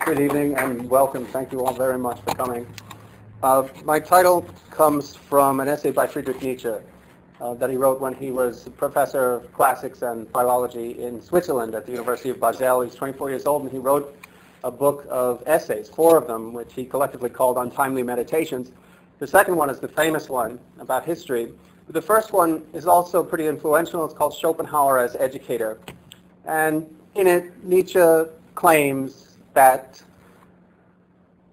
Good evening and welcome. Thank you all very much for coming. My title comes from an essay by Friedrich Nietzsche that he wrote when he was professor of classics and philology in Switzerland at the University of Basel. He's 24 years old and he wrote a book of essays, 4 of them, which he collectively called Untimely Meditations. The second one is the famous one about history. But the first one is also pretty influential. It's called Schopenhauer as Educator. And in it, Nietzsche claims that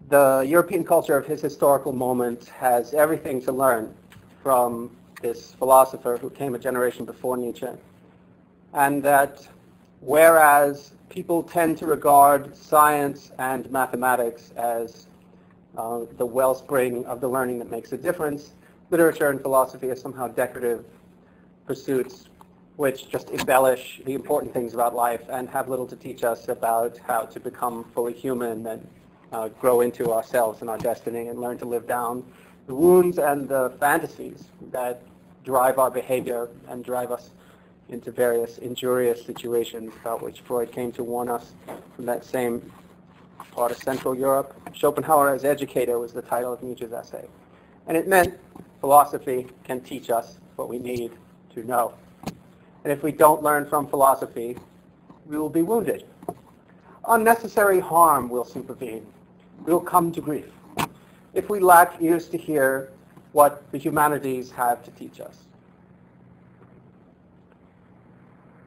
the European culture of his historical moment has everything to learn from this philosopher who came a generation before Nietzsche. And that whereas people tend to regard science and mathematics as the wellspring of the learning that makes a difference, literature and philosophy are somehow decorative pursuits which just embellish the important things about life and have little to teach us about how to become fully human and grow into ourselves and our destiny and learn to live down the wounds and the fantasies that drive our behavior and drive us into various injurious situations about which Freud came to warn us from that same part of Central Europe. Schopenhauer as Educator was the title of Nietzsche's essay. And it meant philosophy can teach us what we need to know. And if we don't learn from philosophy, we will be wounded. Unnecessary harm will supervene. We will come to grief if we lack ears to hear what the humanities have to teach us.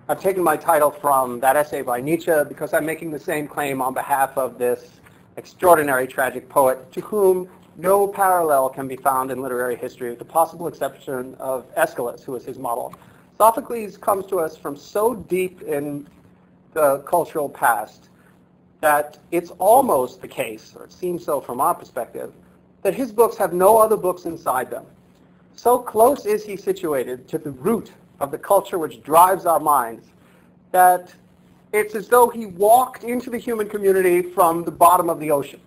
I've taken my title from that essay by Nietzsche because I'm making the same claim on behalf of this extraordinary tragic poet to whom no parallel can be found in literary history, with the possible exception of Aeschylus, who was his model. Sophocles comes to us from so deep in the cultural past that it's almost the case, or it seems so from our perspective, that his books have no other books inside them. So close is he situated to the root of the culture which drives our minds that it's as though he walked into the human community from the bottom of the ocean.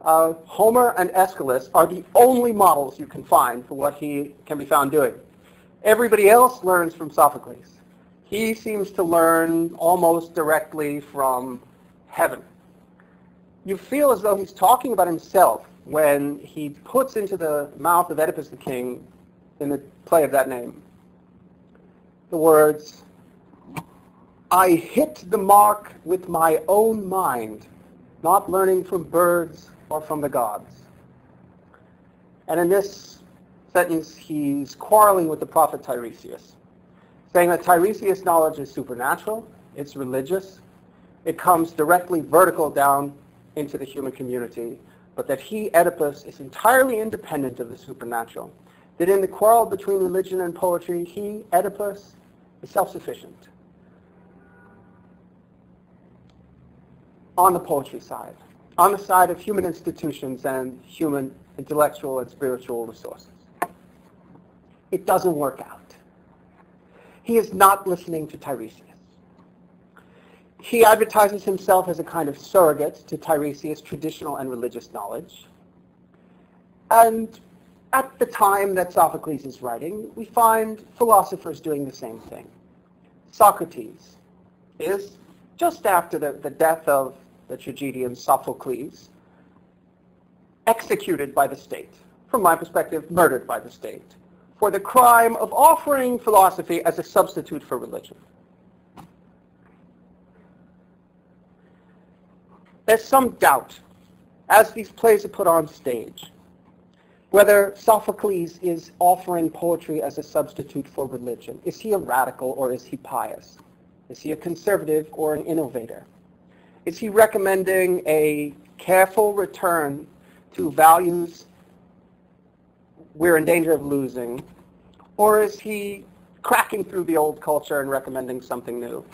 Homer and Aeschylus are the only models you can find for what he can be found doing. Everybody else learns from Sophocles. He seems to learn almost directly from heaven. You feel as though he's talking about himself when he puts into the mouth of Oedipus the King, in the play of that name, the words, "I hit the mark with my own mind, not learning from birds or from the gods." And in this sentence, he's quarreling with the prophet Tiresias, saying that Tiresias' knowledge is supernatural, it's religious, it comes directly vertical down into the human community, but that he, Oedipus, is entirely independent of the supernatural, that in the quarrel between religion and poetry, he, Oedipus, is self-sufficient. On the poetry side, on the side of human institutions and human intellectual and spiritual resources. It doesn't work out. He is not listening to Tiresias. He advertises himself as a kind of surrogate to Tiresias' traditional and religious knowledge. And at the time that Sophocles is writing, we find philosophers doing the same thing. Socrates is, just after the death of the tragedian Sophocles, executed by the state, from my perspective, murdered by the state, for the crime of offering philosophy as a substitute for religion. There's some doubt, as these plays are put on stage, whether Sophocles is offering poetry as a substitute for religion. Is he a radical or is he pious? Is he a conservative or an innovator? Is he recommending a careful return to values we're in danger of losing, or is he cracking through the old culture and recommending something new?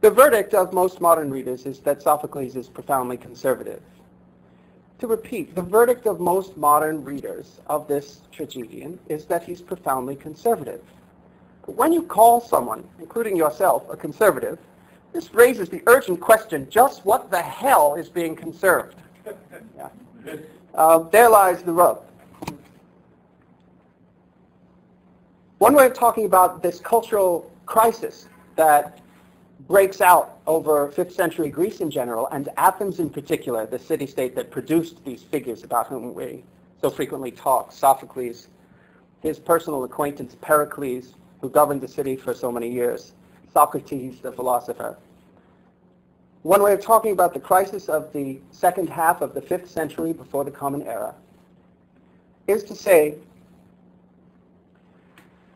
The verdict of most modern readers is that Sophocles is profoundly conservative. To repeat, the verdict of most modern readers of this tragedian is that he's profoundly conservative. But when you call someone, including yourself, a conservative, this raises the urgent question, just what the hell is being conserved? Yeah. There lies the rub. One way of talking about this cultural crisis that breaks out over 5th century Greece in general, and Athens in particular, the city-state that produced these figures about whom we so frequently talk, Sophocles, his personal acquaintance Pericles, who governed the city for so many years, Socrates, the philosopher. One way of talking about the crisis of the second half of the 5th century before the Common Era is to say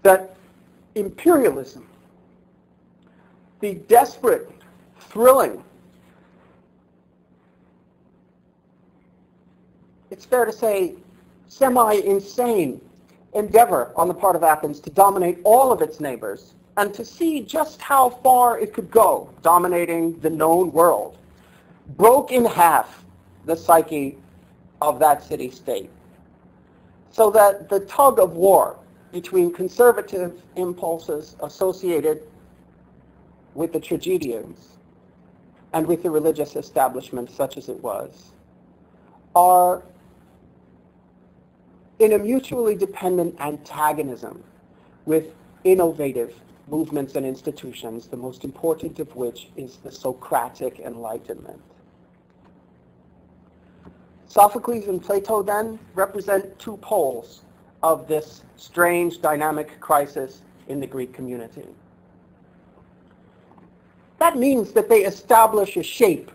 that imperialism, the desperate, thrilling, it's fair to say, semi-insane endeavor on the part of Athens to dominate all of its neighbors and to see just how far it could go, dominating the known world, broke in half the psyche of that city-state. So that the tug of war between conservative impulses associated with the tragedians and with the religious establishment, such as it was, are in a mutually dependent antagonism with innovative movements and institutions, the most important of which is the Socratic Enlightenment. Sophocles and Plato then represent two poles of this strange dynamic crisis in the Greek community. That means that they establish a shape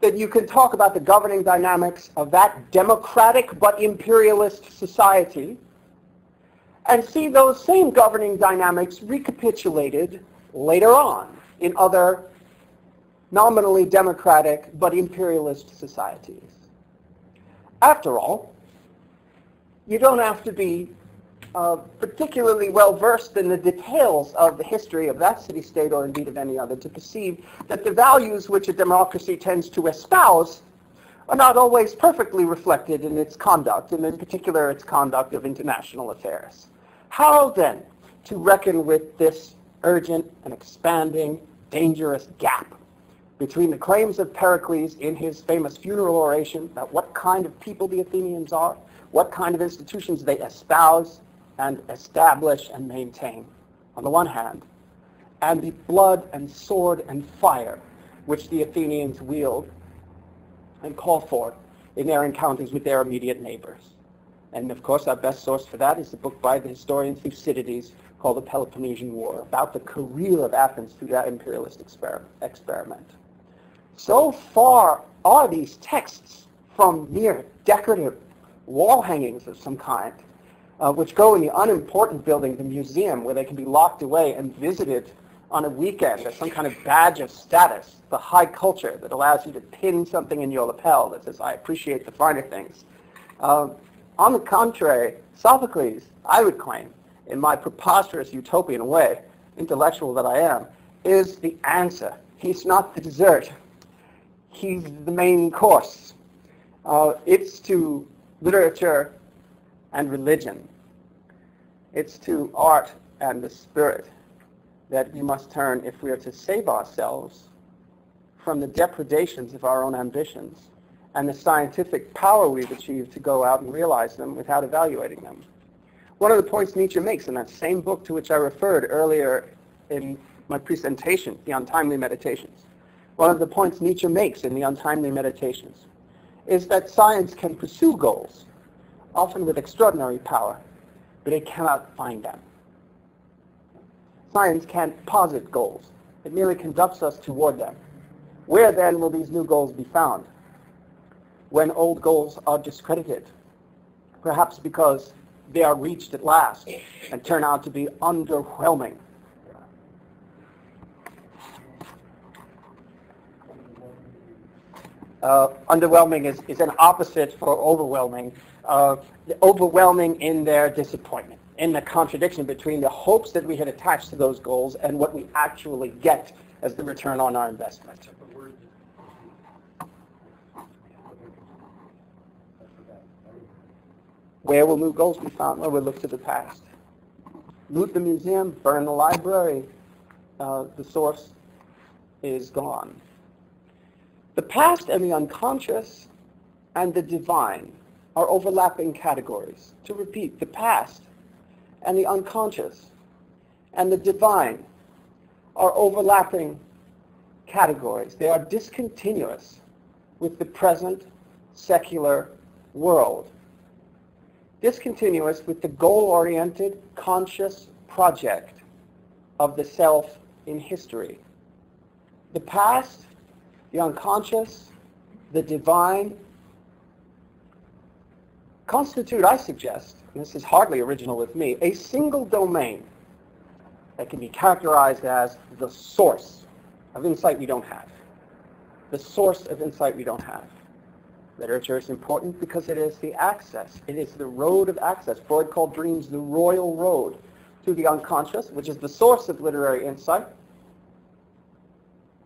that you can talk about the governing dynamics of that democratic but imperialist society and see those same governing dynamics recapitulated later on in other nominally democratic but imperialist societies. After all, you don't have to be particularly well versed in the details of the history of that city-state or indeed of any other to perceive that the values which a democracy tends to espouse are not always perfectly reflected in its conduct, and in particular its conduct of international affairs. How then to reckon with this urgent and expanding, dangerous gap between the claims of Pericles in his famous funeral oration about what kind of people the Athenians are, what kind of institutions they espouse and establish and maintain, on the one hand, and the blood and sword and fire which the Athenians wield and call for in their encounters with their immediate neighbors. And of course, our best source for that is the book by the historian Thucydides called The Peloponnesian War, about the career of Athens through that imperialist experiment. So far are these texts from mere decorative wall hangings of some kind, which go in the unimportant building, the museum, where they can be locked away and visited on a weekend as some kind of badge of status, the high culture that allows you to pin something in your lapel that says, I appreciate the finer things. On the contrary, Sophocles, I would claim, in my preposterous utopian way, intellectual that I am, is the answer. He's not the dessert. He's the main course. It's to literature and religion. It's to art and the spirit that we must turn if we are to save ourselves from the depredations of our own ambitions and the scientific power we've achieved to go out and realize them without evaluating them. One of the points Nietzsche makes in that same book to which I referred earlier in my presentation, The Untimely Meditations, one of the points Nietzsche makes in The Untimely Meditations is that science can pursue goals, often with extraordinary power, but it cannot find them. Science can't posit goals. It merely conducts us toward them. Where then will these new goals be found? When old goals are discredited, perhaps because they are reached at last and turn out to be underwhelming. Underwhelming is an opposite for overwhelming. Overwhelming in their disappointment, in the contradiction between the hopes that we had attached to those goals and what we actually get as the return on our investment. Where will new goals be found? Well, we'll look to the past. Loot the museum, burn the library. The source is gone. The past and the unconscious and the divine are overlapping categories. To repeat, the past and the unconscious and the divine are overlapping categories. They are discontinuous with the present secular world. Discontinuous with the goal-oriented, conscious project of the self in history. The past, the unconscious, the divine constitute, I suggest, and this is hardly original with me, a single domain that can be characterized as the source of insight we don't have. The source of insight we don't have. Literature is important because it is the access. It is the road of access. Freud called dreams the royal road to the unconscious, which is the source of literary insight.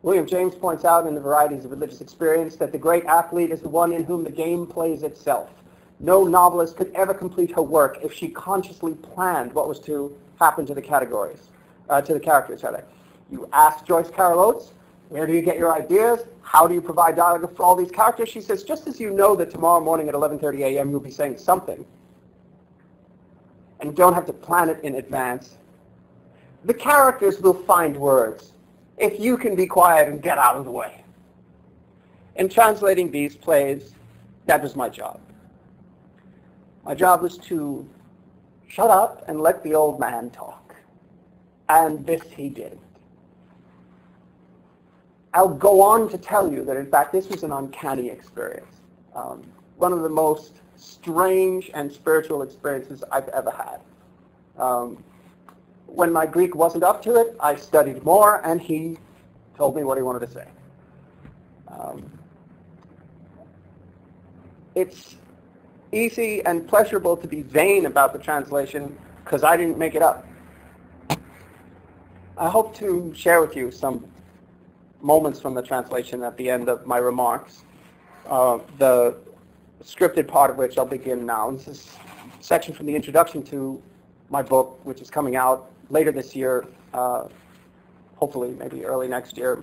William James points out in the Varieties of Religious Experience that the great athlete is the one in whom the game plays itself. No novelist could ever complete her work if she consciously planned what was to happen to the characters. You ask Joyce Carol Oates, where do you get your ideas? How do you provide dialogue for all these characters? She says, just as you know that tomorrow morning at 11:30 a.m. you'll be saying something, and you don't have to plan it in advance, the characters will find words if you can be quiet and get out of the way. In translating these plays, that was my job. My job was to shut up and let the old man talk. And this he did. I'll go on to tell you that, in fact, this was an uncanny experience. One of the most strange and spiritual experiences I've ever had. When my Greek wasn't up to it, I studied more, and he told me what he wanted to say. It's easy and pleasurable to be vain about the translation because I didn't make it up. I hope to share with you some moments from the translation at the end of my remarks, the scripted part of which I'll begin now. This is a section from the introduction to my book, which is coming out later this year, hopefully maybe early next year,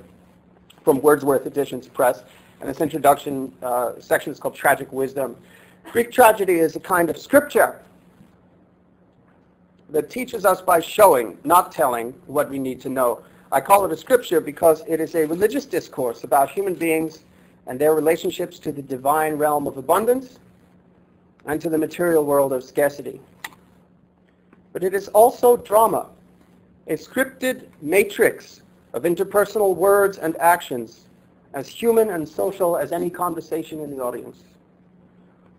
from Wordsworth Editions Press. And this introduction section is called Tragic Wisdom. Greek tragedy is a kind of scripture that teaches us by showing, not telling, what we need to know. I call it a scripture because it is a religious discourse about human beings and their relationships to the divine realm of abundance and to the material world of scarcity. But it is also drama, a scripted matrix of interpersonal words and actions, as human and social as any conversation in the audience.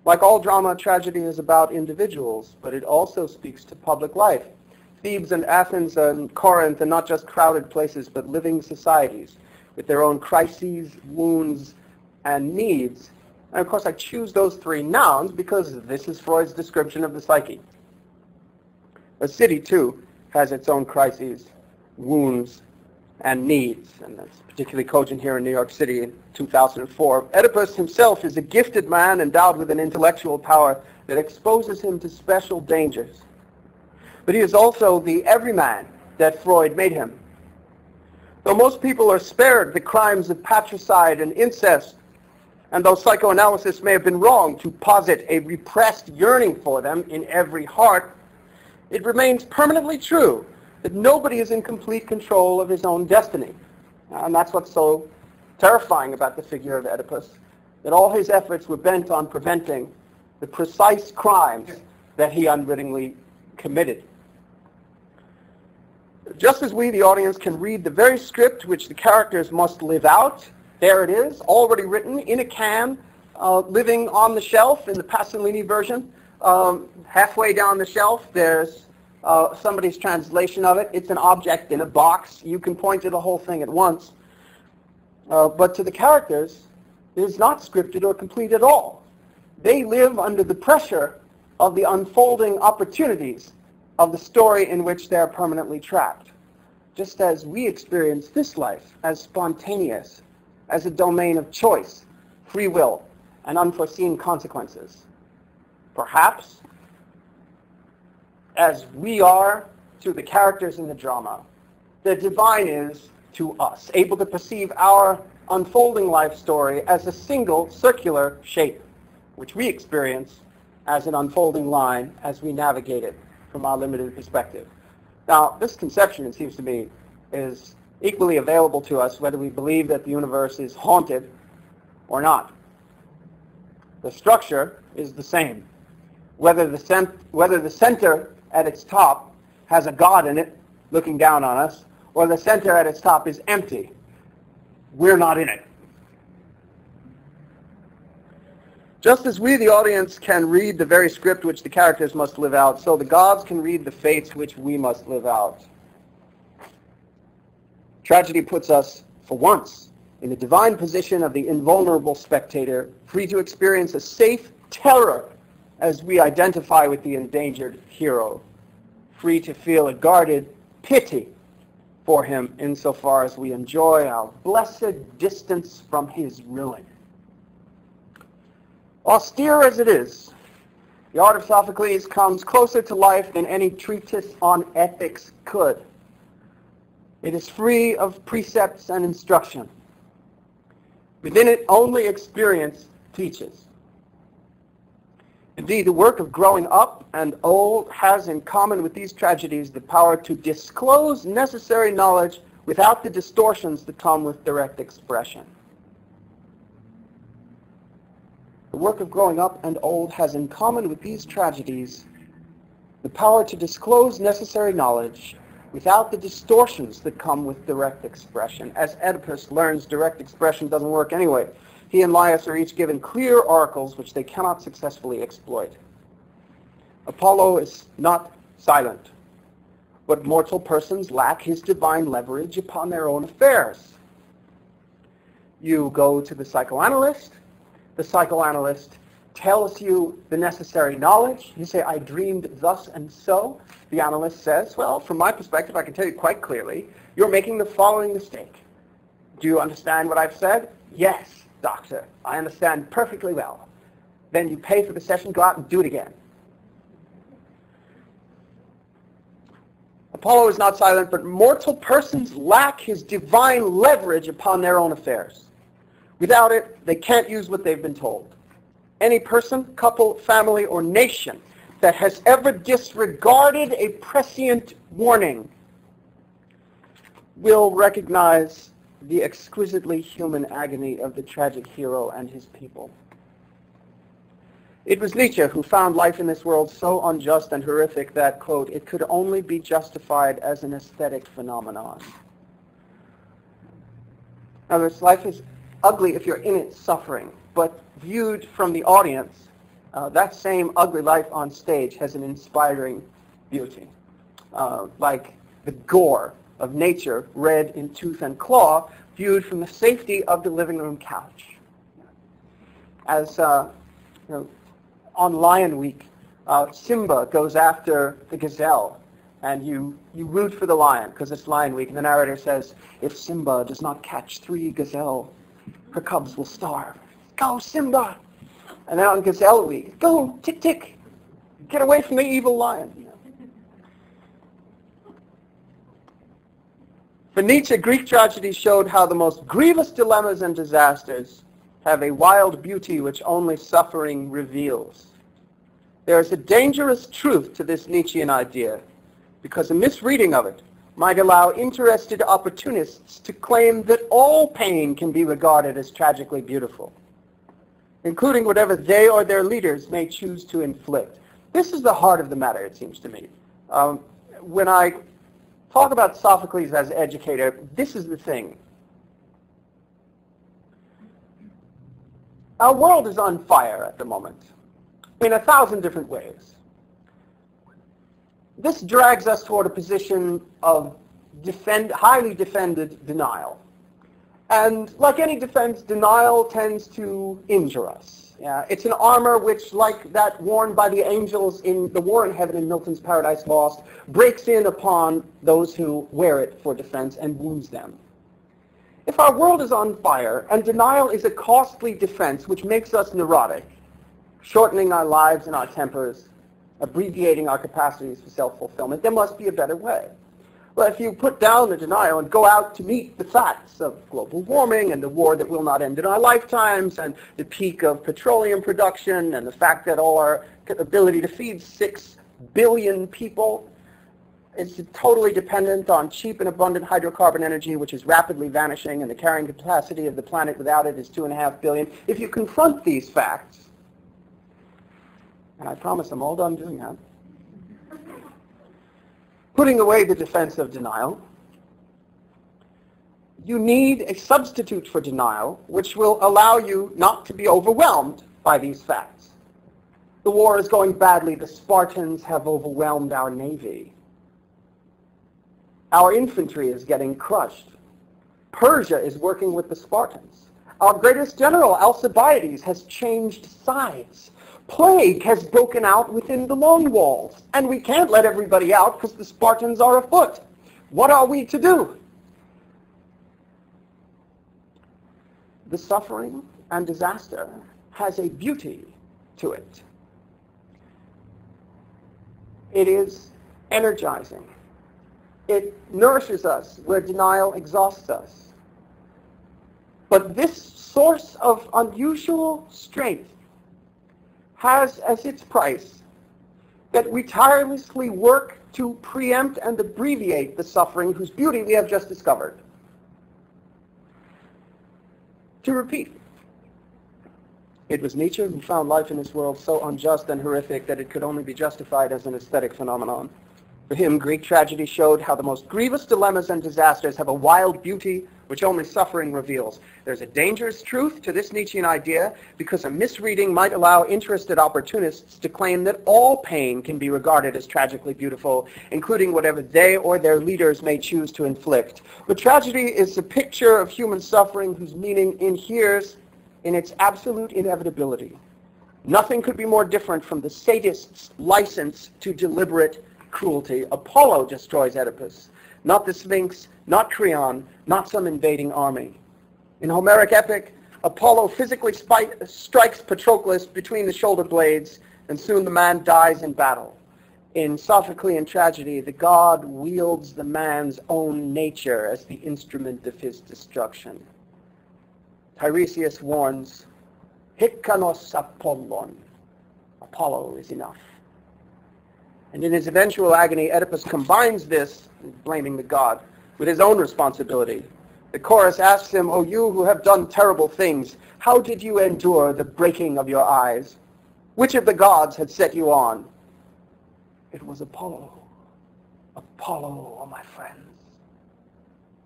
Like all drama, tragedy is about individuals, but it also speaks to public life. Thebes and Athens and Corinth are not just crowded places, but living societies with their own crises, wounds, and needs. And of course, I choose those three nouns because this is Freud's description of the psyche. A city, too, has its own crises, wounds, and needs, and that's particularly cogent here in New York City in 2004. Oedipus himself is a gifted man endowed with an intellectual power that exposes him to special dangers. But he is also the everyman that Freud made him. Though most people are spared the crimes of patricide and incest, and though psychoanalysis may have been wrong to posit a repressed yearning for them in every heart, it remains permanently true that nobody is in complete control of his own destiny. And that's what's so terrifying about the figure of Oedipus, that all his efforts were bent on preventing the precise crimes that he unwittingly committed. Just as we, the audience, can read the very script which the characters must live out, there it is, already written in a can, living on the shelf in the Pasolini version. Halfway down the shelf, there's somebody's translation of it. It's an object in a box. You can point to the whole thing at once. But to the characters, it is not scripted or complete at all. They live under the pressure of the unfolding opportunities of the story in which they're permanently trapped, just as we experience this life as spontaneous, as a domain of choice, free will, and unforeseen consequences. Perhaps, as we are to the characters in the drama, the divine is to us, able to perceive our unfolding life story as a single circular shape, which we experience as an unfolding line as we navigate it from our limited perspective. Now, this conception, it seems to me, is equally available to us whether we believe that the universe is haunted or not. The structure is the same. Whether the center at its top has a God in it looking down on us, or the center at its top is empty, we're not in it. Just as we, the audience, can read the very script which the characters must live out, so the gods can read the fates which we must live out. Tragedy puts us, for once, in the divine position of the invulnerable spectator, free to experience a safe terror as we identify with the endangered hero, free to feel a guarded pity for him insofar as we enjoy our blessed distance from his ruin. Austere as it is, the art of Sophocles comes closer to life than any treatise on ethics could. It is free of precepts and instruction. Within it, only experience teaches. Indeed, the work of growing up and old has in common with these tragedies the power to disclose necessary knowledge without the distortions that come with direct expression. The work of growing up and old has in common with these tragedies the power to disclose necessary knowledge without the distortions that come with direct expression. As Oedipus learns, direct expression doesn't work anyway. He and Laius are each given clear oracles which they cannot successfully exploit. Apollo is not silent, but mortal persons lack his divine leverage upon their own affairs. You go to the psychoanalyst tells you the necessary knowledge. You say, I dreamed thus and so. The analyst says, well, from my perspective, I can tell you quite clearly, you're making the following mistake. Do you understand what I've said? Yes, doctor, I understand perfectly well. Then you pay for the session, go out and do it again. Apollo is not silent, but mortal persons lack his divine leverage upon their own affairs. Without it, they can't use what they've been told. Any person, couple, family, or nation that has ever disregarded a prescient warning will recognize the exquisitely human agony of the tragic hero and his people. It was Nietzsche who found life in this world so unjust and horrific that, quote, it could only be justified as an aesthetic phenomenon. Now, this life is ugly if you're in it suffering, but viewed from the audience, that same ugly life on stage has an inspiring beauty. Like the gore of nature read in tooth and claw, viewed from the safety of the living room couch. As on Lion Week, Simba goes after the gazelle, and you root for the lion because it's Lion Week, and the narrator says, if Simba does not catch 3 gazelle, her cubs will starve. Go, Simba! And then on Gazelle Week, go, tick, tick, get away from the evil lion. For Nietzsche, Greek tragedy showed how the most grievous dilemmas and disasters have a wild beauty which only suffering reveals. There is a dangerous truth to this Nietzschean idea, because a misreading of it might allow interested opportunists to claim that all pain can be regarded as tragically beautiful, including whatever they or their leaders may choose to inflict. This is the heart of the matter, it seems to me. When I talk about Sophocles as educator, this is the thing. Our world is on fire at the moment in 1,000 different ways. This drags us toward a position of highly defended denial. And like any defense, denial tends to injure us. It's an armor which, like that worn by the angels in the War in Heaven in Milton's Paradise Lost, breaks in upon those who wear it for defense and wounds them. If our world is on fire, and denial is a costly defense which makes us neurotic, shortening our lives and our tempers, abbreviating our capacities for self-fulfillment, there must be a better way. Well, if you put down the denial and go out to meet the facts of global warming and the war that will not end in our lifetimes and the peak of petroleum production and the fact that all our ability to feed 6 billion people, It's totally dependent on cheap and abundant hydrocarbon energy, which is rapidly vanishing, and the carrying capacity of the planet without it is 2.5 billion. If you confront these facts, and I promise I'm all done doing that, putting away the defense of denial, you need a substitute for denial, which will allow you not to be overwhelmed by these facts. The war is going badly. The Spartans have overwhelmed our navy. Our infantry is getting crushed. Persia is working with the Spartans. Our greatest general, Alcibiades, has changed sides. Plague has broken out within the long walls, and we can't let everybody out because the Spartans are afoot. What are we to do? The suffering and disaster has a beauty to it. It is energizing. It nourishes us where denial exhausts us. But this source of unusual strength has as its price that we tirelessly work to preempt and abbreviate the suffering whose beauty we have just discovered. To repeat, it was Nietzsche who found life in this world so unjust and horrific that it could only be justified as an aesthetic phenomenon. For him, Greek tragedy showed how the most grievous dilemmas and disasters have a wild beauty which only suffering reveals. There's a dangerous truth to this Nietzschean idea because a misreading might allow interested opportunists to claim that all pain can be regarded as tragically beautiful, including whatever they or their leaders may choose to inflict. But tragedy is a picture of human suffering whose meaning inheres in its absolute inevitability. Nothing could be more different from the sadist's license to deliberate cruelty. Apollo destroys Oedipus, not the Sphinx, not Creon, not some invading army. In Homeric epic, Apollo physically strikes Patroclus between the shoulder blades, and soon the man dies in battle. In Sophoclean tragedy, the god wields the man's own nature as the instrument of his destruction. Tiresias warns, "Hikanos Apollon." Apollo is enough. And in his eventual agony, Oedipus combines this, blaming the god, with his own responsibility. The chorus asks him, "O you who have done terrible things, how did you endure the breaking of your eyes? Which of the gods had set you on?" It was Apollo. Apollo, oh my friends,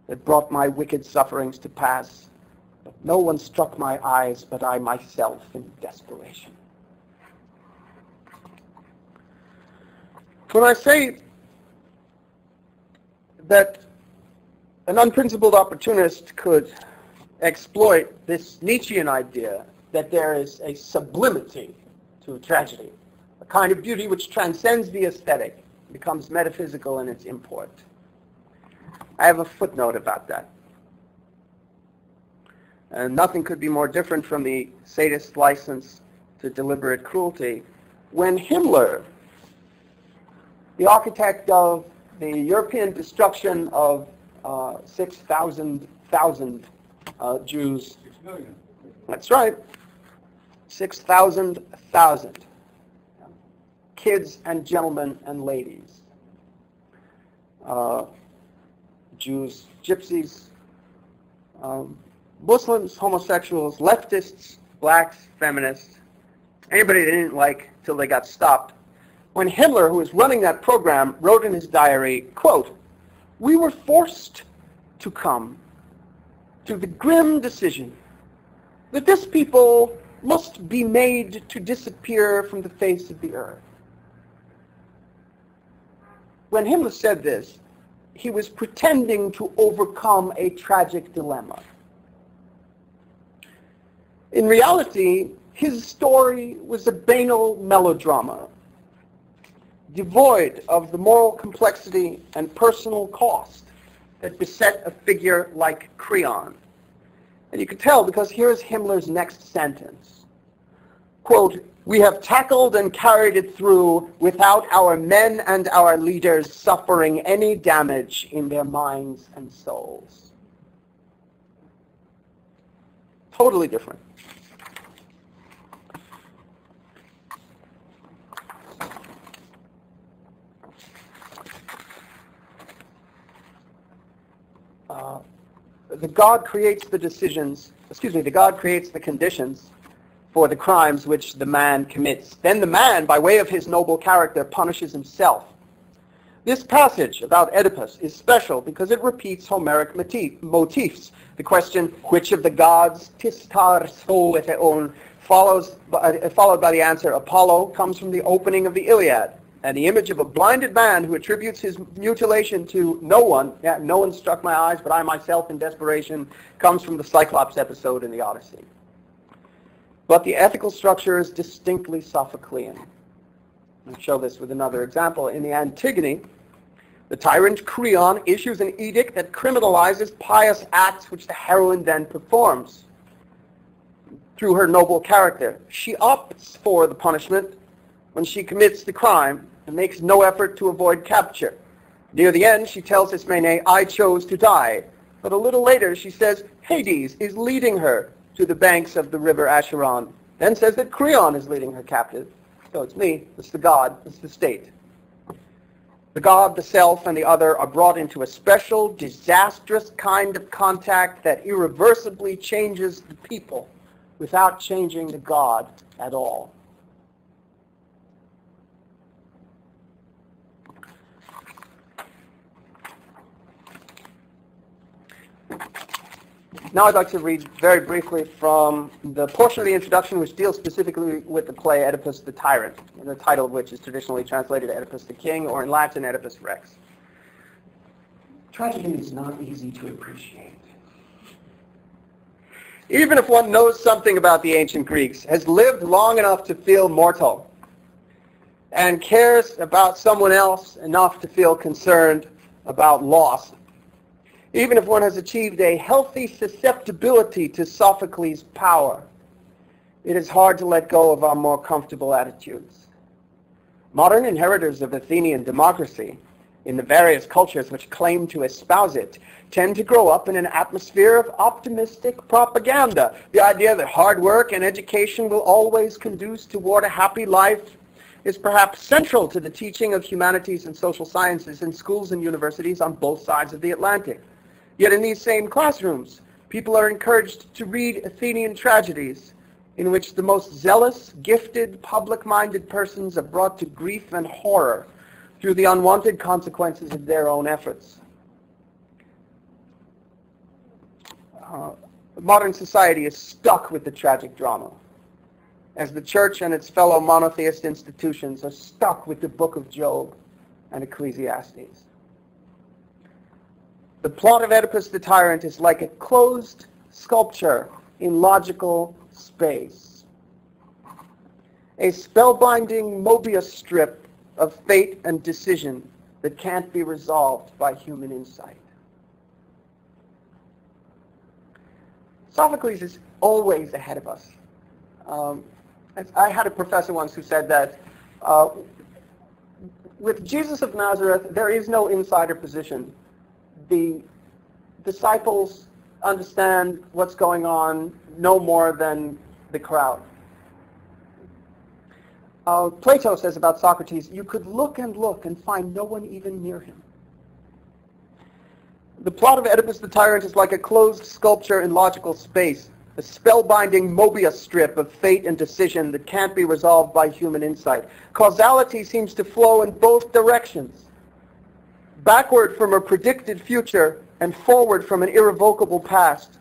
that brought my wicked sufferings to pass. But no one struck my eyes but I myself in desperation. When I say that an unprincipled opportunist could exploit this Nietzschean idea that there is a sublimity to tragedy, a kind of beauty which transcends the aesthetic, becomes metaphysical in its import, I have a footnote about that. And nothing could be more different from the sadist license to deliberate cruelty. When Himmler, the architect of the European destruction of 6,000 Jews. 6 million. That's right. 6,000 kids and gentlemen and ladies. Jews, gypsies, Muslims, homosexuals, leftists, blacks, feminists, anybody they didn't like till they got stopped. When Himmler, who was running that program, wrote in his diary, quote, "We were forced to come to the grim decision that this people must be made to disappear from the face of the earth." When Himmler said this, he was pretending to overcome a tragic dilemma. In reality, his story was a banal melodrama, devoid of the moral complexity and personal cost that beset a figure like Creon. And you can tell because here's Himmler's next sentence. Quote, "We have tackled and carried it through without our men and our leaders suffering any damage in their minds and souls." Totally different. God creates the conditions for the crimes which the man commits. Then the man, by way of his noble character, punishes himself. This passage about Oedipus is special because it repeats Homeric motifs. The question, which of the gods, tistar so etheon, followed by the answer, Apollo, comes from the opening of the Iliad. And the image of a blinded man who attributes his mutilation to no one, no one struck my eyes, but I myself in desperation, comes from the Cyclops episode in the Odyssey. But the ethical structure is distinctly Sophoclean. I'll show this with another example. In the Antigone, the tyrant Creon issues an edict that criminalizes pious acts which the heroine then performs through her noble character. She opts for the punishment when she commits the crime and makes no effort to avoid capture. Near the end, she tells Ismene, I chose to die. But a little later, she says Hades is leading her to the banks of the river Acheron. Then says that Creon is leading her captive. So it's me, it's the god, it's the state. The god, the self, and the other are brought into a special, disastrous kind of contact that irreversibly changes the people without changing the god at all. Now I'd like to read very briefly from the portion of the introduction which deals specifically with the play Oedipus the Tyrant, the title of which is traditionally translated Oedipus the King, or in Latin Oedipus Rex. Tragedy is not easy to appreciate. Even if one knows something about the ancient Greeks, has lived long enough to feel mortal, and cares about someone else enough to feel concerned about loss, even if one has achieved a healthy susceptibility to Sophocles' power, it is hard to let go of our more comfortable attitudes. Modern inheritors of Athenian democracy, in the various cultures which claim to espouse it, tend to grow up in an atmosphere of optimistic propaganda. The idea that hard work and education will always conduce toward a happy life is perhaps central to the teaching of humanities and social sciences in schools and universities on both sides of the Atlantic. Yet in these same classrooms, people are encouraged to read Athenian tragedies in which the most zealous, gifted, public-minded persons are brought to grief and horror through the unwanted consequences of their own efforts. Modern society is stuck with the tragic drama, as the church and its fellow monotheist institutions are stuck with the Book of Job and Ecclesiastes. The plot of Oedipus the Tyrant is like a closed sculpture in logical space, a spellbinding Mobius strip of fate and decision that can't be resolved by human insight. Sophocles is always ahead of us. I had a professor once who said that with Jesus of Nazareth, there is no insider position. The disciples understand what's going on no more than the crowd. Plato says about Socrates, you could look and find no one even near him. The plot of Oedipus the Tyrant is like a closed sculpture in logical space, a spellbinding Mobius strip of fate and decision that can't be resolved by human insight. Causality seems to flow in both directions, backward from a predicted future and forward from an irrevocable past.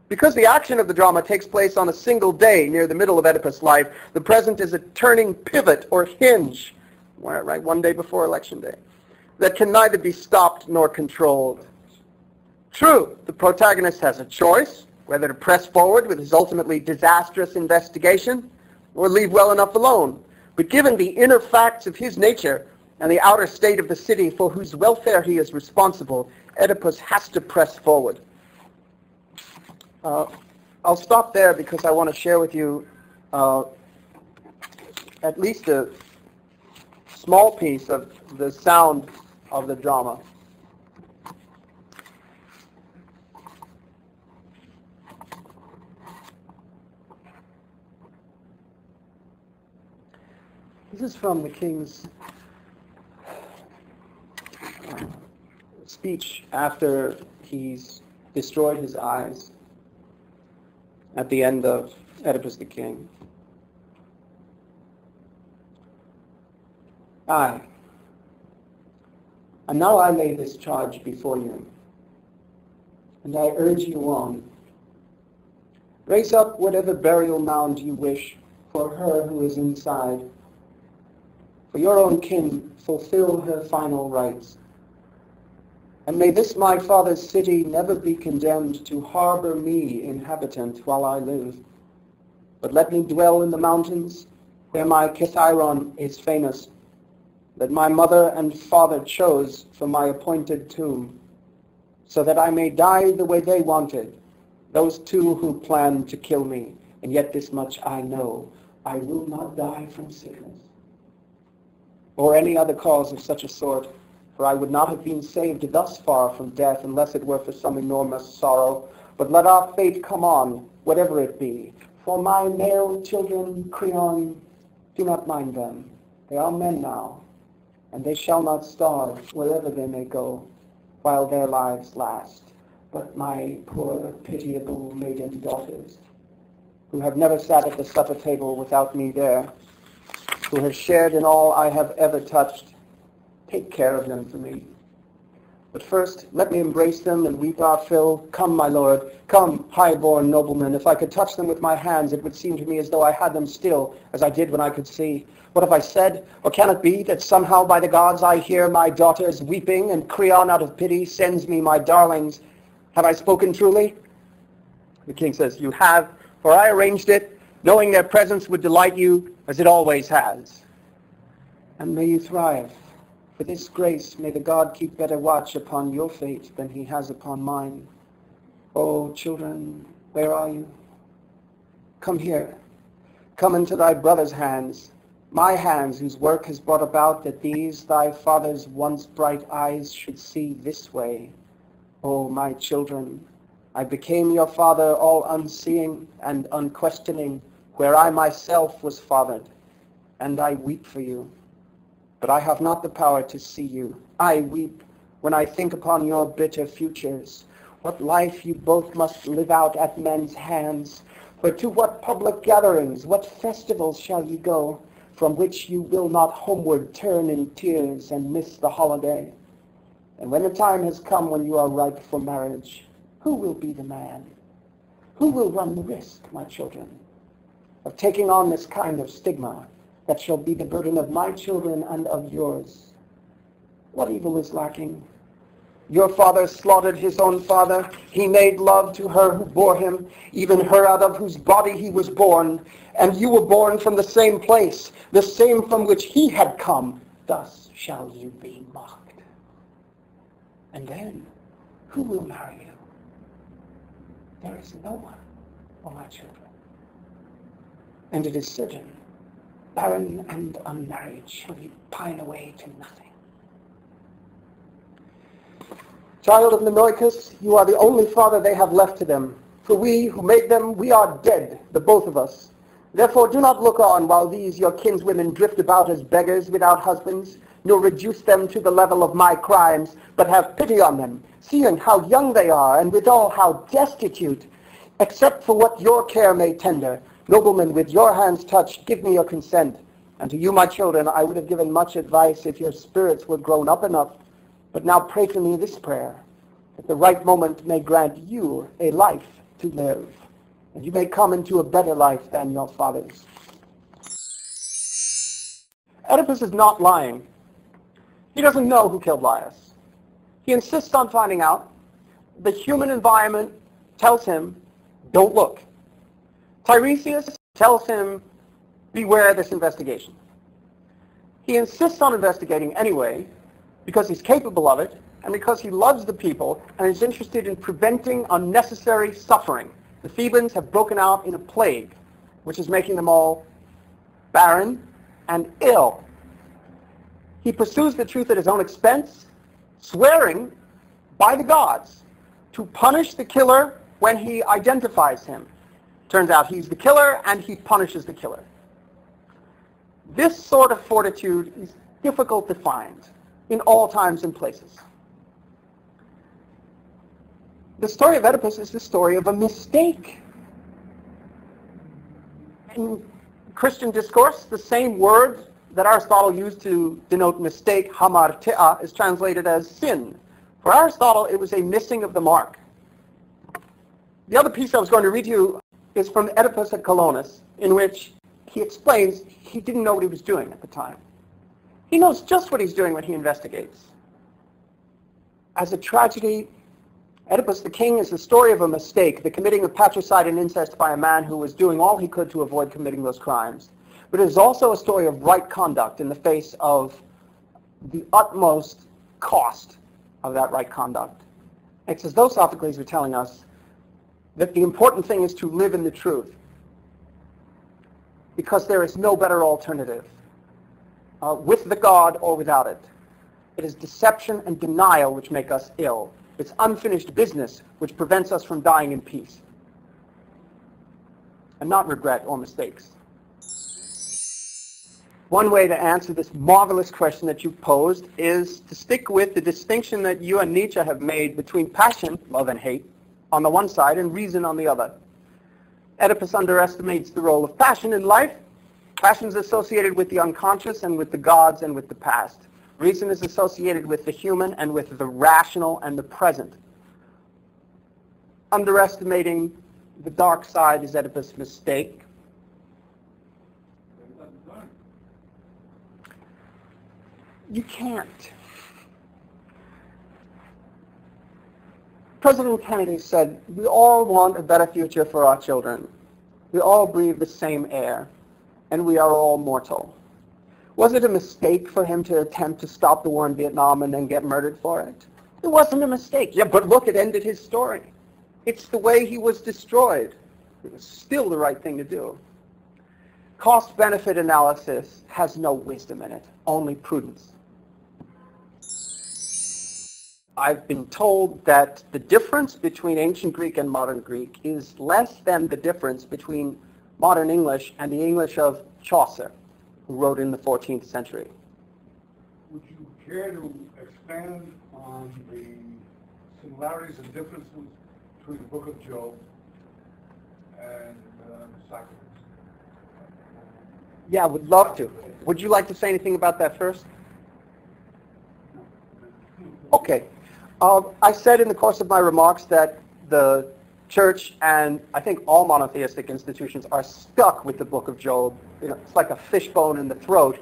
Because the action of the drama takes place on a single day near the middle of Oedipus' life, the present is a turning pivot or hinge, right, one day before election day, that can neither be stopped nor controlled. True, the protagonist has a choice, whether to press forward with his ultimately disastrous investigation or leave well enough alone. But given the inner facts of his nature and the outer state of the city for whose welfare he is responsible, Oedipus has to press forward. I'll stop there because I want to share with you at least a small piece of the sound of the drama. This is from the king's speech after he's destroyed his eyes at the end of Oedipus the King. Aye. And now I lay this charge before you, and I urge you on. Raise up whatever burial mound you wish for her who is inside. For your own kin, fulfill her final rites. And may this my father's city never be condemned to harbor me, inhabitant, while I live. But let me dwell in the mountains, where my Tyrant is famous, that my mother and father chose for my appointed tomb, so that I may die the way they wanted, those two who planned to kill me. And yet this much I know, I will not die from sickness, or any other cause of such a sort, for I would not have been saved thus far from death unless it were for some enormous sorrow. But let our fate come on, whatever it be. For my male children, Creon, do not mind them. They are men now, and they shall not starve wherever they may go, while their lives last. But my poor pitiable maiden daughters, who have never sat at the supper table without me there, who have shared in all I have ever touched, take care of them for me. But first, let me embrace them and weep our fill. Come, my lord, come, high-born noblemen. If I could touch them with my hands, it would seem to me as though I had them still, as I did when I could see. What have I said? Or can it be that somehow by the gods I hear my daughters weeping, and Creon out of pity sends me my darlings? Have I spoken truly? The king says, you have, for I arranged it, knowing their presence would delight you, as it always has. And may you thrive. For this grace, may the God keep better watch upon your fate than he has upon mine. Oh, children, where are you? Come here. Come into thy brother's hands, my hands, whose work has brought about that these thy father's once bright eyes should see this way. Oh, my children, I became your father all unseeing and unquestioning, where I myself was fathered, and I weep for you. But I have not the power to see you. I weep when I think upon your bitter futures, what life you both must live out at men's hands. For to what public gatherings, what festivals shall ye go, from which you will not homeward turn in tears and miss the holiday? And when the time has come when you are ripe for marriage, who will be the man? Who will run the risk, my children, of taking on this kind of stigma that shall be the burden of my children and of yours? What evil is lacking? Your father slaughtered his own father. He made love to her who bore him, even her out of whose body he was born. And you were born from the same place, the same from which he had come. Thus shall you be mocked. And then, who will marry you? There is no one, O my children. And it is certain, barren and unmarried shall you pine away to nothing. Child of Menoicus, you are the only father they have left to them. For we who made them, we are dead, the both of us. Therefore do not look on while these your kinswomen drift about as beggars without husbands, nor reduce them to the level of my crimes, but have pity on them, seeing how young they are, and withal how destitute, except for what your care may tender. Noblemen, with your hands touched, give me your consent. And to you, my children, I would have given much advice if your spirits were grown up enough. But now pray for me this prayer, that the right moment may grant you a life to live, and you may come into a better life than your fathers. Oedipus is not lying. He doesn't know who killed Laius. He insists on finding out. The human environment tells him, don't look. Tiresias tells him, beware this investigation. He insists on investigating anyway, because he's capable of it, and because he loves the people and is interested in preventing unnecessary suffering. The Thebans have broken out in a plague, which is making them all barren and ill. He pursues the truth at his own expense, swearing by the gods to punish the killer when he identifies him. Turns out he's the killer, and he punishes the killer. This sort of fortitude is difficult to find in all times and places. The story of Oedipus is the story of a mistake. In Christian discourse, the same word that Aristotle used to denote mistake, hamartia, is translated as sin. For Aristotle, it was a missing of the mark. The other piece I was going to read to you is from Oedipus at Colonus, in which he explains he didn't know what he was doing at the time. He knows just what he's doing when he investigates. As a tragedy, Oedipus the King is the story of a mistake, the committing of patricide and incest by a man who was doing all he could to avoid committing those crimes. But it is also a story of right conduct in the face of the utmost cost of that right conduct. It's as though Sophocles were telling us that the important thing is to live in the truth, because there is no better alternative, with the God or without it. It is deception and denial which make us ill. It's unfinished business which prevents us from dying in peace, and not regret or mistakes. One way to answer this marvelous question that you posed is to stick with the distinction that you and Nietzsche have made between passion, love and hate, on the one side, and reason on the other. Oedipus underestimates the role of passion in life. Passion is associated with the unconscious and with the gods and with the past. Reason is associated with the human and with the rational and the present. Underestimating the dark side is Oedipus' mistake. You can't. President Kennedy said, we all want a better future for our children. We all breathe the same air, and we are all mortal. Was it a mistake for him to attempt to stop the war in Vietnam and then get murdered for it? It wasn't a mistake. Yeah, but look, it ended his story. It's the way he was destroyed. It was still the right thing to do. Cost-benefit analysis has no wisdom in it, only prudence. I've been told that the difference between ancient Greek and modern Greek is less than the difference between modern English and the English of Chaucer, who wrote in the 14th century. Would you care to expand on the similarities and differences between the Book of Job and Sophocles? Yeah, I would love to. Would you like to say anything about that first? Okay. I said in the course of my remarks that the church and I think all monotheistic institutions are stuck with the Book of Job. You know, it's like a fishbone in the throat,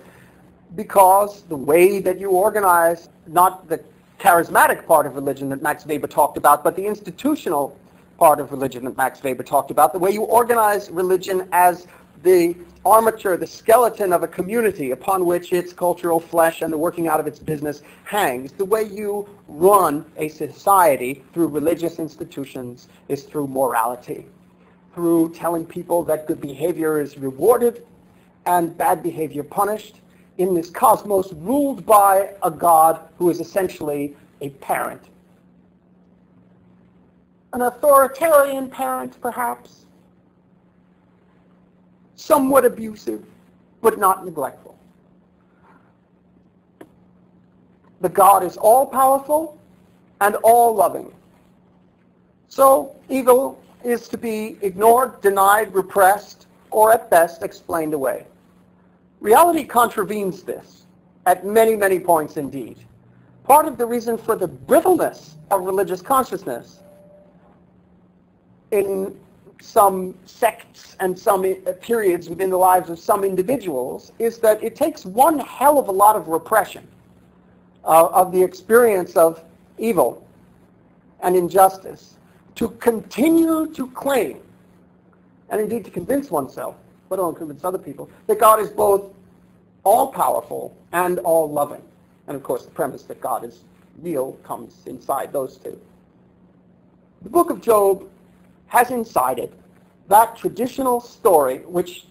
because the way that you organize, not the charismatic part of religion that Max Weber talked about, but the institutional part of religion that Max Weber talked about, the way you organize religion as the armature, the skeleton of a community upon which its cultural flesh and the working out of its business hangs. The way you run a society through religious institutions is through morality, through telling people that good behavior is rewarded and bad behavior punished in this cosmos ruled by a God who is essentially a parent. An authoritarian parent, perhaps. Somewhat abusive, but not neglectful. The God is all-powerful and all-loving. So evil is to be ignored, denied, repressed, or at best explained away. Reality contravenes this at many, many points indeed. Part of the reason for the brittleness of religious consciousness in some sects and some periods within the lives of some individuals is that it takes one hell of a lot of repression of the experience of evil and injustice to continue to claim, and indeed to convince oneself, let alone convince other people, that God is both all-powerful and all-loving. And of course the premise that God is real comes inside those two. The Book of Job has inside it that traditional story which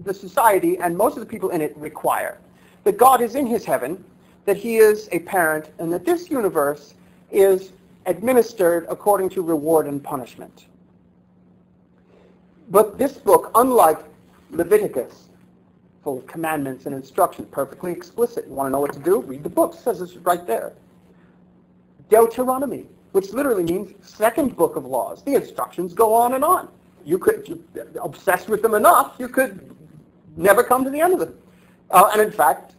the society and most of the people in it require. That God is in his heaven, that he is a parent, and that this universe is administered according to reward and punishment. But this book, unlike Leviticus, full of commandments and instruction, perfectly explicit. You want to know what to do? Read the book. It says it's right there. Deuteronomy, which literally means second book of laws. The instructions go on and on. You could, if you're obsessed with them enough, you could never come to the end of them. And in fact,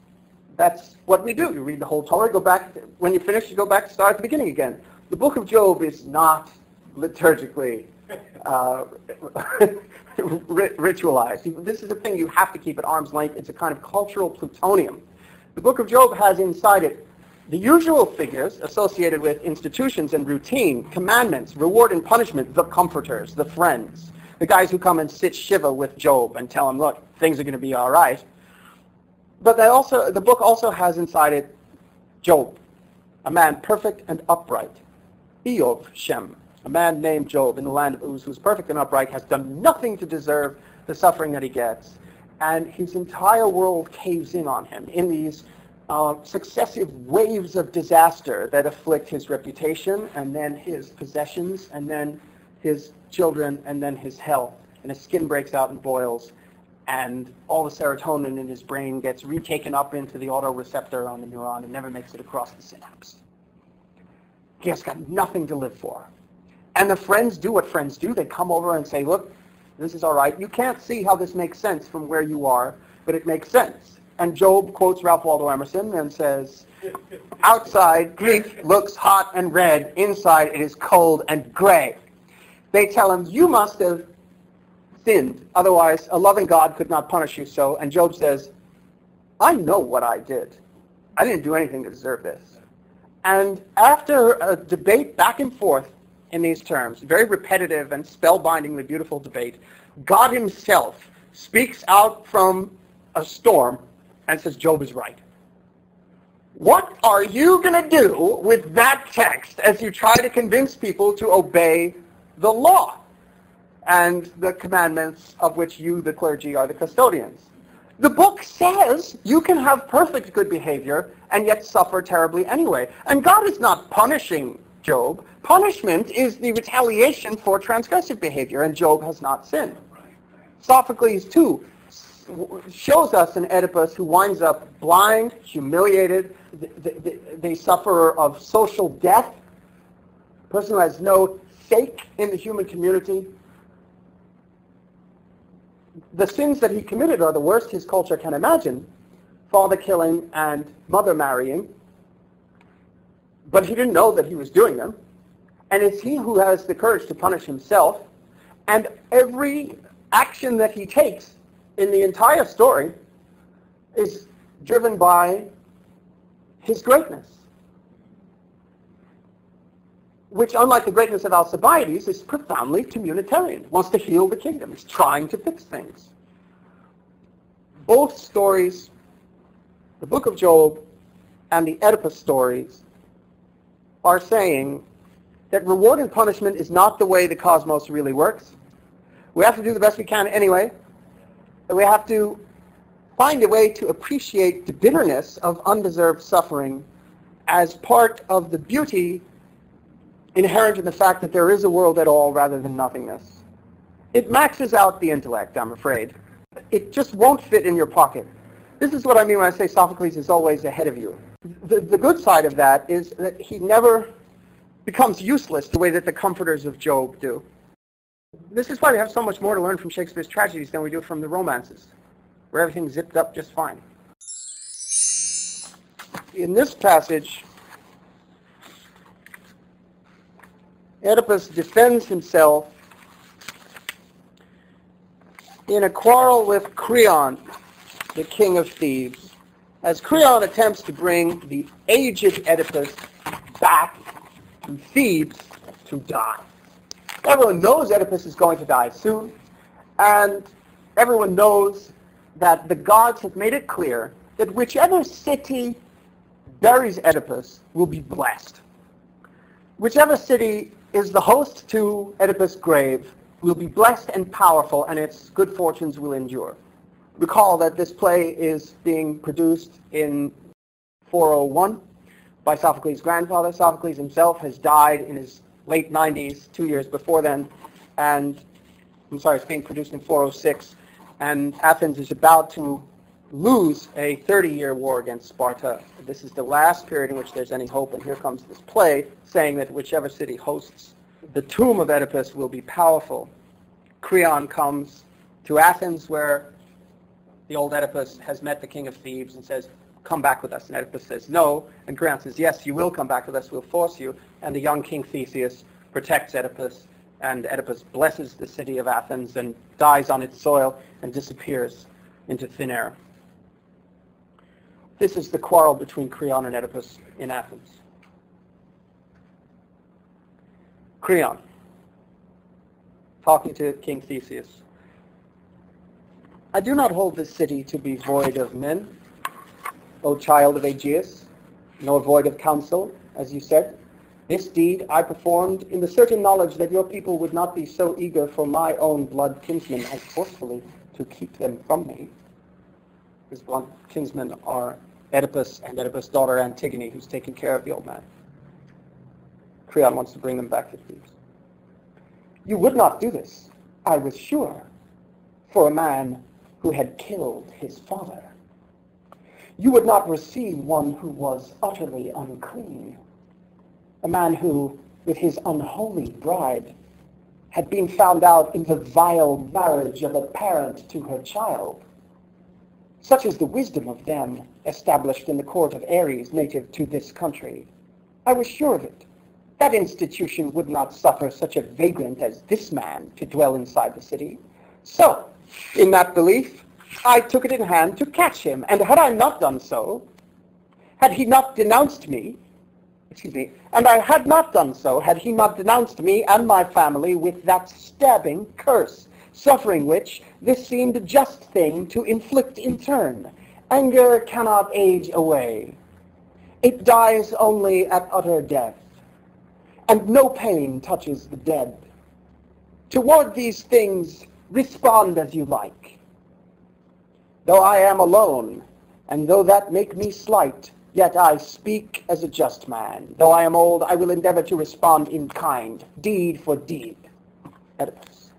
that's what we do. You read the whole Torah, go back, when you finish, you go back to start at the beginning again. The book of Job is not liturgically ritualized. This is a thing you have to keep at arm's length. It's a kind of cultural plutonium. The book of Job has inside it the usual figures associated with institutions and routine, commandments, reward and punishment, the comforters, the friends, the guys who come and sit shiva with Job and tell him, look, things are going to be all right. But the book also has inside it Job, a man perfect and upright. Eov Shem, a man named Job in the land of Uz, who's perfect and upright, has done nothing to deserve the suffering that he gets. And his entire world caves in on him in these successive waves of disaster that afflict his reputation, and then his possessions, and then his children, and then his health. And his skin breaks out and boils, and all the serotonin in his brain gets retaken up into the autoreceptor on the neuron and never makes it across the synapse. He has got nothing to live for. And the friends do what friends do. They come over and say, look, this is all right. You can't see how this makes sense from where you are, but it makes sense. And Job quotes Ralph Waldo Emerson and says, outside, grief looks hot and red. Inside, it is cold and gray. They tell him, you must have sinned. Otherwise, a loving God could not punish you so. And Job says, I know what I did. I didn't do anything to deserve this. And after a debate back and forth in these terms, very repetitive and spellbindingly beautiful debate, God himself speaks out from a storm and says, Job is right. What are you going to do with that text as you try to convince people to obey the law and the commandments of which you, the clergy, are the custodians? The book says you can have perfect good behavior and yet suffer terribly anyway. And God is not punishing Job. Punishment is the retaliation for transgressive behavior, and Job has not sinned. Sophocles, too, shows us an Oedipus who winds up blind, humiliated, the sufferer of social death, a person who has no stake in the human community. The sins that he committed are the worst his culture can imagine: father killing and mother marrying. But he didn't know that he was doing them. And it's he who has the courage to punish himself. And every action that he takes in the entire story is driven by his greatness, which, unlike the greatness of Alcibiades, is profoundly communitarian, wants to heal the kingdom, is trying to fix things. Both stories, the book of Job and the Oedipus stories, are saying that reward and punishment is not the way the cosmos really works. We have to do the best we can anyway. And we have to find a way to appreciate the bitterness of undeserved suffering as part of the beauty inherent in the fact that there is a world at all rather than nothingness. It maxes out the intellect, I'm afraid. It just won't fit in your pocket. This is what I mean when I say Sophocles is always ahead of you. The good side of that is that he never becomes useless the way that the comforters of Job do. This is why we have so much more to learn from Shakespeare's tragedies than we do from the romances, where everything's zipped up just fine. In this passage, Oedipus defends himself in a quarrel with Creon, the king of Thebes, as Creon attempts to bring the aged Oedipus back to Thebes to die. Everyone knows Oedipus is going to die soon, and everyone knows that the gods have made it clear that whichever city buries Oedipus will be blessed. Whichever city is the host to Oedipus' grave will be blessed and powerful, and its good fortunes will endure. Recall that this play is being produced in 401 by Sophocles' grandfather. Sophocles himself has died in his late 90s, 2 years before then, and it's being produced in 406, and Athens is about to lose a 30-year war against Sparta. This is the last period in which there's any hope, and here comes this play saying that whichever city hosts the tomb of Oedipus will be powerful. Creon comes to Athens, where the old Oedipus has met the king of Thebes and says, come back with us. And Oedipus says no, and Creon says, yes, you will come back with us, we'll force you. And the young king Theseus protects Oedipus, and Oedipus blesses the city of Athens and dies on its soil and disappears into thin air. This is the quarrel between Creon and Oedipus in Athens. Creon, talking to King Theseus. I do not hold this city to be void of men, O child of Aegeus, nor void of counsel, as you said. This deed I performed in the certain knowledge that your people would not be so eager for my own blood kinsmen as forcefully to keep them from me. His blood kinsmen are Oedipus and Oedipus' daughter Antigone, who's taking care of the old man. Creon wants to bring them back to Thebes. You would not do this, I was sure, for a man who had killed his father. You would not receive one who was utterly unclean, a man who, with his unholy bride, had been found out in the vile marriage of a parent to her child. Such is the wisdom of them established in the court of Ares, native to this country. I was sure of it. That institution would not suffer such a vagrant as this man to dwell inside the city. So, in that belief, I took it in hand to catch him, and had I not done so, had he not denounced me, and I had not done so, had he not denounced me and my family with that stabbing curse, suffering which this seemed a just thing to inflict in turn. Anger cannot age away. It dies only at utter death, and no pain touches the dead. Toward these things, respond as you like. Though I am alone, and though that make me slight, yet I speak as a just man. Though I am old, I will endeavor to respond in kind, deed for deed. Oedipus.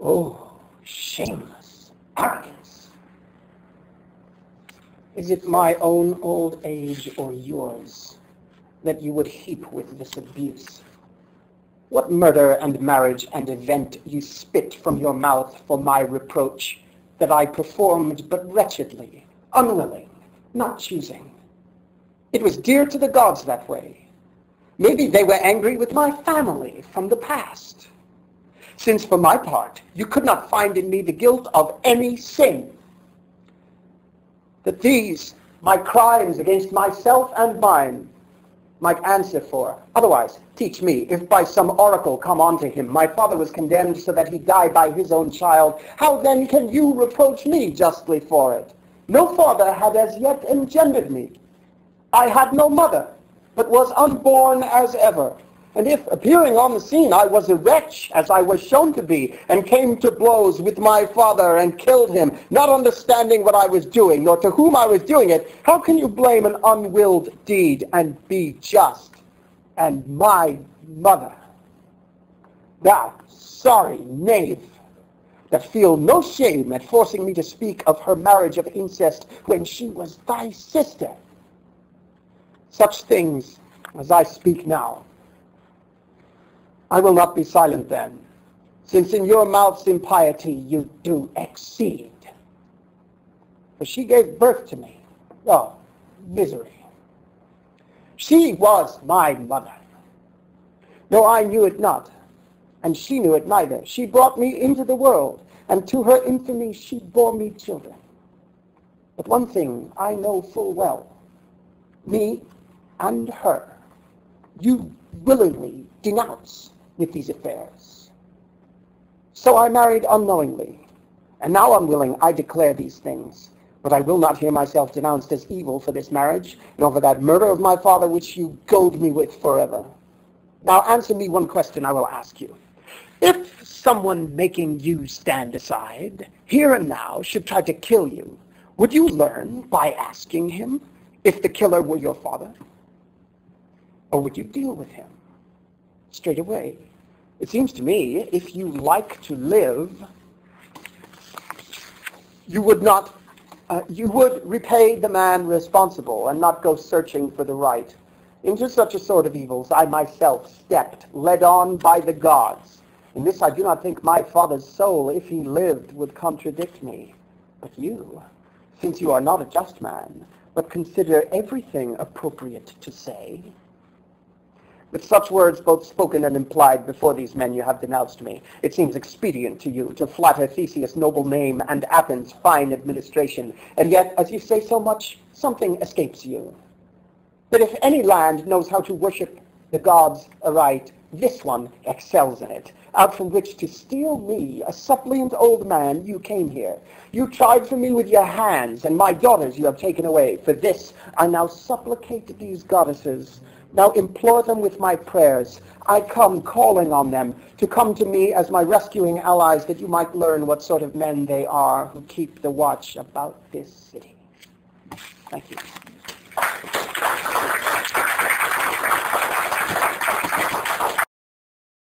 Oh, shameless arrogance. Is it my own old age or yours that you would heap with this abuse? What murder and marriage and event you spit from your mouth for my reproach, that I performed but wretchedly, unwilling, not choosing. It was dear to the gods that way. Maybe they were angry with my family from the past, since for my part you could not find in me the guilt of any sin. That these, my crimes against myself and mine, might answer for. Otherwise, teach me, if by some oracle come unto him, my father was condemned so that he died by his own child, how then can you reproach me justly for it? No father had as yet engendered me. I had no mother, but was unborn as ever. And if, appearing on the scene, I was a wretch, as I was shown to be, and came to blows with my father and killed him, not understanding what I was doing, nor to whom I was doing it, how can you blame an unwilled deed and be just? And my mother, thou sorry knave, that feel no shame at forcing me to speak of her marriage of incest when she was thy sister. Such things as I speak now, I will not be silent then, since in your mouth's impiety you do exceed. For she gave birth to me. Oh, misery. She was my mother. No, I knew it not, and she knew it neither. She brought me into the world, and to her infamy she bore me children. But one thing I know full well, me and her, you willingly denounce with these affairs. So I married unknowingly, and now unwilling I declare these things. But I will not hear myself denounced as evil for this marriage, nor for that murder of my father which you goad me with forever. Now answer me one question I will ask you. If someone making you stand aside, here and now, should try to kill you, would you learn by asking him if the killer were your father? Or would you deal with him straight away? It seems to me, if you like to live, you would not You would repay the man responsible and not go searching for the right. Into such a sort of evils I myself stepped, led on by the gods. In this I do not think my father's soul, if he lived, would contradict me. But you, since you are not a just man, but consider everything appropriate to say. With such words, both spoken and implied, before these men you have denounced me. It seems expedient to you to flatter Theseus' noble name and Athens' fine administration, and yet, as you say so much, something escapes you. That if any land knows how to worship the gods aright, this one excels in it. Out from which to steal me, a suppliant old man, you came here. You tried for me with your hands, and my daughters you have taken away. For this I now supplicate these goddesses. Now implore them with my prayers. I come calling on them to come to me as my rescuing allies, that you might learn what sort of men they are who keep the watch about this city. Thank you.